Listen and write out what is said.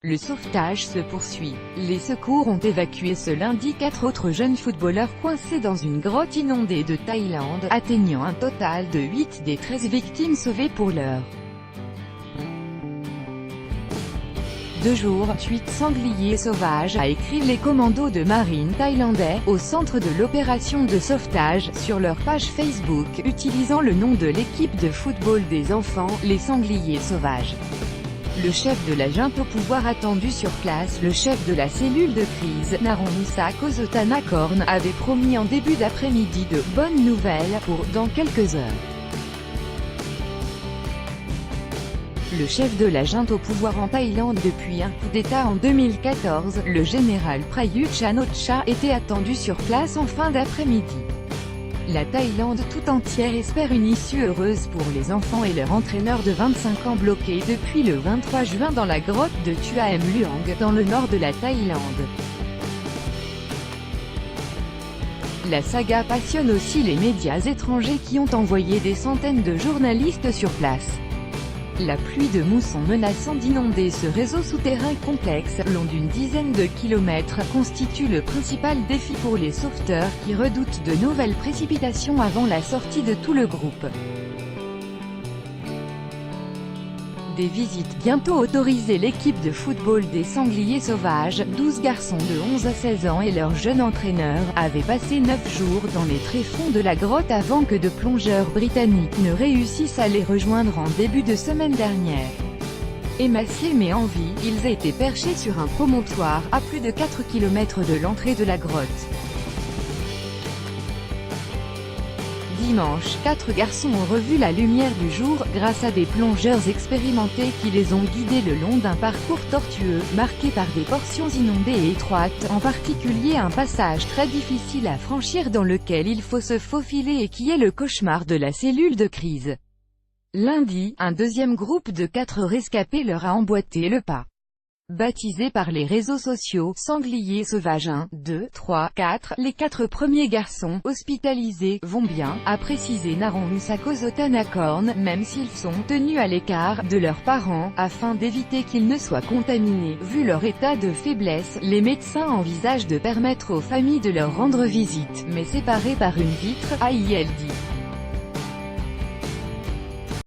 Le sauvetage se poursuit. Les secours ont évacué ce lundi 4 autres jeunes footballeurs coincés dans une grotte inondée de Thaïlande, atteignant un total de 8 des 13 victimes sauvées pour l'heure. 2 jours, 8 sangliers sauvages, a écrit les commandos de marine thaïlandais, au centre de l'opération de sauvetage, sur leur page Facebook, utilisant le nom de l'équipe de football des enfants, les sangliers sauvages. Le chef de la junte au pouvoir attendu sur place, le chef de la cellule de crise, Narongsa Kosotanakorn, avait promis en début d'après-midi de « bonnes nouvelles » pour « dans quelques heures ». Le chef de la junte au pouvoir en Thaïlande depuis un coup d'État en 2014, le général Prayut Chan-o-cha, était attendu sur place en fin d'après-midi. La Thaïlande tout entière espère une issue heureuse pour les enfants et leur entraîneur de 25 ans bloqué depuis le 23 juin dans la grotte de Tua Em Luang, dans le nord de la Thaïlande. La saga passionne aussi les médias étrangers qui ont envoyé des centaines de journalistes sur place. La pluie de mousson menaçant d'inonder ce réseau souterrain complexe, long d'une dizaine de kilomètres, constitue le principal défi pour les sauveteurs qui redoutent de nouvelles précipitations avant la sortie de tout le groupe. Des visites bientôt autorisées. L'équipe de football des sangliers sauvages, 12 garçons de 11 à 16 ans et leur jeune entraîneur, avaient passé 9 jours dans les tréfonds de la grotte avant que de plongeurs britanniques ne réussissent à les rejoindre en début de semaine dernière. Émaciés mais en vie, ils étaient perchés sur un promontoire, à plus de 4 km de l'entrée de la grotte. Dimanche, 4 garçons ont revu la lumière du jour, grâce à des plongeurs expérimentés qui les ont guidés le long d'un parcours tortueux, marqué par des portions inondées et étroites, en particulier un passage très difficile à franchir dans lequel il faut se faufiler et qui est le cauchemar de la cellule de crise. Lundi, un deuxième groupe de 4 rescapés leur a emboîté le pas. Baptisés par les réseaux sociaux « Sangliers sauvages 1, 2, 3, 4 », les 4 premiers garçons, hospitalisés, vont bien, a précisé Narongsa Kosotanakorn, même s'ils sont tenus à l'écart de leurs parents, afin d'éviter qu'ils ne soient contaminés. Vu leur état de faiblesse, les médecins envisagent de permettre aux familles de leur rendre visite, mais séparés par une vitre, a-t-il dit.